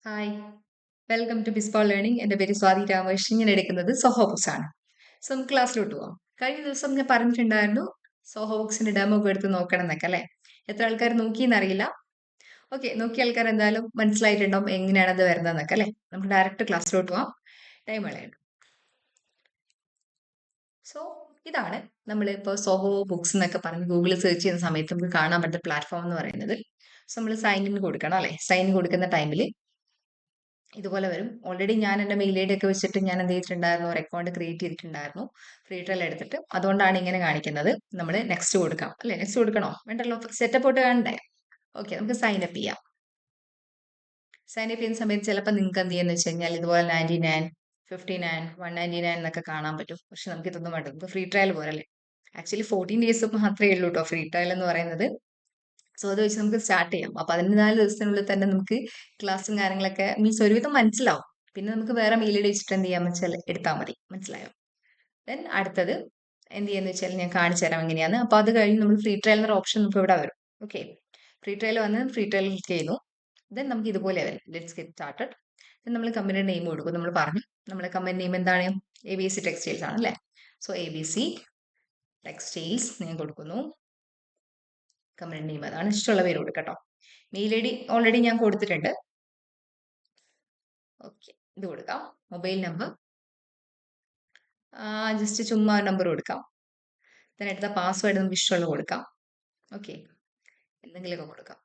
Hi welcome to ബിസ്പോൾ learning. എൻ്റെ പേര് സ്വാതി രാമകൃഷ്ണൻ. ഞാൻ എടുക്കുന്നത് സോഹോ ബുക്സ് ആണ്. സോ നമുക്ക് ക്ലാസ്സിലോട്ട് പോവാം. കഴിഞ്ഞ ദിവസം ഞാൻ പറഞ്ഞിട്ടുണ്ടായിരുന്നു സോഹോ ബുക്സിന്റെ ഡെമോ ഒക്കെ എടുത്ത് നോക്കണം എന്നൊക്കെ അല്ലേ. എത്ര ആൾക്കാർ നോക്കിയെന്നറിയില്ല. ഓക്കെ, നോക്കിയ ആൾക്കാർ എന്തായാലും മനസ്സിലായിട്ടുണ്ടാവും എങ്ങനെയാണ് അത് വരുന്നതെന്നൊക്കെ അല്ലേ. നമുക്ക് ഡയറക്റ്റ് ക്ലാസ്സിലോട്ട് പോവാം, ടൈം കളയണം. സോ ഇതാണ് നമ്മളിപ്പോൾ സോഹോ ബുക്സ് എന്നൊക്കെ പറഞ്ഞ് ഗൂഗിളിൽ സെർച്ച് ചെയ്യുന്ന സമയത്ത് നമുക്ക് കാണാൻ പറ്റുന്ന പ്ലാറ്റ്ഫോം എന്ന് പറയുന്നത്. സോ നമ്മൾ സൈൻ ഇൻ കൊടുക്കണം അല്ലേ. സൈൻ ഇൻ കൊടുക്കുന്ന ടൈമിൽ ഇതുപോലെ വരും. ഓൾറെഡി ഞാൻ എൻ്റെ മെയിൽ ഐ ഡി ഒക്കെ വെച്ചിട്ട് ഞാൻ എന്ത് ചെയ്തിട്ടുണ്ടായിരുന്നു, ഒരു അക്കൗണ്ട് ക്രിയേറ്റ് ചെയ്തിട്ടുണ്ടായിരുന്നു ഫ്രീ ട്രയൽ എടുത്തിട്ട്. അതുകൊണ്ടാണ് ഇങ്ങനെ കാണിക്കുന്നത്. നമ്മൾ നെക്സ്റ്റ് കൊടുക്കാം അല്ലേ. നെക്സ്റ്റ് കൊടുക്കണോ വേണ്ടല്ലോ, സെറ്റപ്പ് തൊട്ട് കാണണ്ടേ. ഓക്കെ, നമുക്ക് സൈൻ അപ്പ് ചെയ്യാം. സൈൻ അപ്പ് ചെയ്യുന്ന സമയത്ത് ചിലപ്പോൾ നിങ്ങൾക്ക് എന്ത് ചെയ്യുന്നത് വെച്ച് കഴിഞ്ഞാൽ ഇതുപോലെ 99, 59, 199 എന്നൊക്കെ കാണാൻ പറ്റും. പക്ഷെ നമുക്ക് ഇതൊന്നും വേണ്ട, നമുക്ക് ഫ്രീ ട്രയൽ പോരല്ലേ. ആക്ച്വലി 14 ഡേയ്സ് മാത്രമേ ഉള്ളൂ കേട്ടോ ഫ്രീ ട്രയൽ എന്ന് പറയുന്നത്. സോ അത് വെച്ച് നമുക്ക് സ്റ്റാർട്ട് ചെയ്യാം. അപ്പോൾ 14 ദിവസത്തിനുള്ളിൽ തന്നെ നമുക്ക് ക്ലാസ്സും കാര്യങ്ങളൊക്കെ മീൻസ് ഒരുവിധം മനസ്സിലാവും. പിന്നെ നമുക്ക് വേറെ മെയിൽ ഐ ഡി വെച്ചിട്ട് എന്ത് ചെയ്യാന്ന് വെച്ചാൽ എടുത്താൽ മതി. മനസ്സിലായോ? ദെൻ അടുത്തത് എന്ത് ചെയ്യാന്ന് വെച്ചാൽ ഞാൻ കാണിച്ചു തരാം എങ്ങനെയാണ്. അപ്പോൾ അത് കഴിഞ്ഞ് നമ്മൾ ഫ്രീ ട്രയൽ എന്നൊരു ഓപ്ഷൻ നമുക്ക് ഇവിടെ വരും. ഓക്കെ, ഫ്രീ ട്രയൽ വന്ന് ഫ്രീ ട്രയൽ ക്ലിക്ക് ചെയ്യുന്നു. ദെൻ നമുക്ക് ഇതുപോലെ വരും, ലെറ്റ്സ് ഗെറ്റ് സ്റ്റാർട്ടഡ്. ദെൻ നമ്മൾ കമ്പനിയുടെ നെയിം കൊടുക്കും. നമ്മൾ പറഞ്ഞു നമ്മുടെ കമ്പനി നെയിം എന്താണ്, ABC ടെക്സ്റ്റൈൽസ് ആണ് അല്ലേ. സോ ABC ടെക്സ്റ്റൈൽസ് ഞാൻ കൊടുക്കുന്നു. കമ്പനി നെയിം അതാണ്, ഇഷ്ടമുള്ള പേര് കൊടുക്കട്ടോ. മെയിൽ ഐ ഡി ഓൾറെഡി ഞാൻ കൊടുത്തിട്ടുണ്ട്. ഓക്കെ, ഇത് കൊടുക്കാം. മൊബൈൽ നമ്പർ ജസ്റ്റ് ചുമ്മാ നമ്പർ കൊടുക്കാം. then എടുത്ത പാസ്വേഡ് നമുക്ക് ഇഷ്ടമുള്ള കൊടുക്കാം. ഓക്കെ, എന്തെങ്കിലുമൊക്കെ കൊടുക്കാം.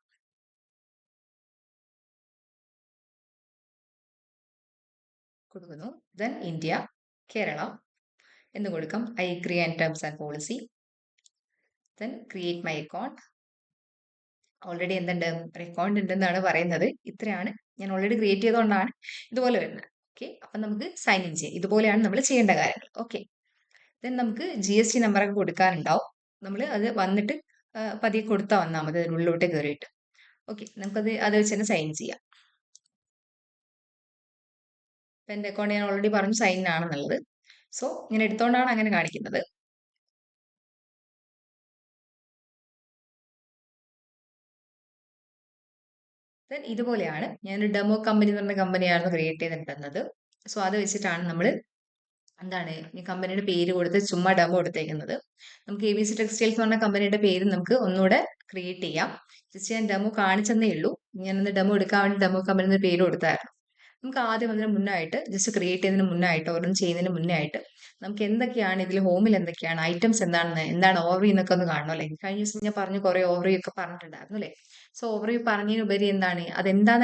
കൊടുക്കുന്നു. ദെൻ ഇന്ത്യ, കേരള എന്ന് കൊടുക്കാം. I agree and terms and policy. Then create my account. Already എന്തുണ്ട്, ഒരു അക്കൗണ്ട് ഉണ്ടെന്നാണ് പറയുന്നത്. ഇത്രയാണ്, ഞാൻ ഓൾറെഡി ക്രിയേറ്റ് ചെയ്തുകൊണ്ടാണ് ഇതുപോലെ വരുന്നത്. ഓക്കെ, അപ്പം നമുക്ക് സൈൻ ഇൻ ചെയ്യാം. ഇതുപോലെയാണ് നമ്മൾ ചെയ്യേണ്ട കാര്യങ്ങൾ. ഓക്കെ, ദെൻ നമുക്ക് GST നമ്പറൊക്കെ കൊടുക്കാനുണ്ടാവും. നമ്മൾ അത് വന്നിട്ട് പതിയെ കൊടുത്താൽ വന്നാൽ മതി, അതിനുള്ളിലോട്ട് കയറിയിട്ട്. ഓക്കെ, നമുക്കത് അത് വെച്ച് തന്നെ സൈൻ ചെയ്യാം. ഇപ്പം എൻ്റെ അക്കൗണ്ട് ഞാൻ ഓൾറെഡി പറഞ്ഞു സൈൻ ആണെന്നുള്ളത്. സോ ഇങ്ങനെ എടുത്തോണ്ടാണ് അങ്ങനെ കാണിക്കുന്നത്. ദെൻ ഇതുപോലെയാണ്, ഞാനൊരു ഡെമോ കമ്പനി എന്ന് പറഞ്ഞ കമ്പനിയായിരുന്നു ക്രിയേറ്റ് ചെയ്തിട്ടുള്ളത്. സോ അത് വെച്ചിട്ടാണ് നമ്മൾ എന്താണ് ഈ കമ്പനിയുടെ പേര് കൊടുത്ത് ചുമ്മാ ഡെമോ എടുത്തേക്കുന്നത്. നമുക്ക് ABC ടെക്സ്റ്റൈൽസ് എന്ന് പറഞ്ഞ കമ്പനിയുടെ പേര് നമുക്ക് ഒന്നുകൂടെ ക്രിയേറ്റ് ചെയ്യാം. ജസ്റ്റ് ഞാൻ ഡെമോ കാണിച്ചെന്നേ ഉള്ളൂ. ഞാനൊന്ന് ഡെമോ എടുക്കാൻ വേണ്ടി ഡെമോ കമ്പനിയുടെ പേര് കൊടുത്തായിരുന്നു. നമുക്ക് ആദ്യം അതിന് മുന്നായിട്ട് ജസ്റ്റ് ക്രിയേറ്റ് ചെയ്യുന്നതിന് മുന്നായിട്ട് ഓരോന്നും ചെയ്യുന്നതിന് മുന്നായിട്ട് നമുക്ക് എന്തൊക്കെയാണ് ഇതിൽ ഹോമിൽ എന്തൊക്കെയാണ് ഐറ്റംസ് എന്താണ് ഓവറി എന്നൊക്കെ ഒന്ന് കാണണം അല്ലേ. കഴിഞ്ഞ ദിവസം ഞാൻ പറഞ്ഞു കുറേ ഓവറി ഒക്കെ പറഞ്ഞിട്ടുണ്ടായിരുന്നു അല്ലേ. സോ ഓവറി പറഞ്ഞതിനുപരി എന്താണ് അതെന്താന്ന്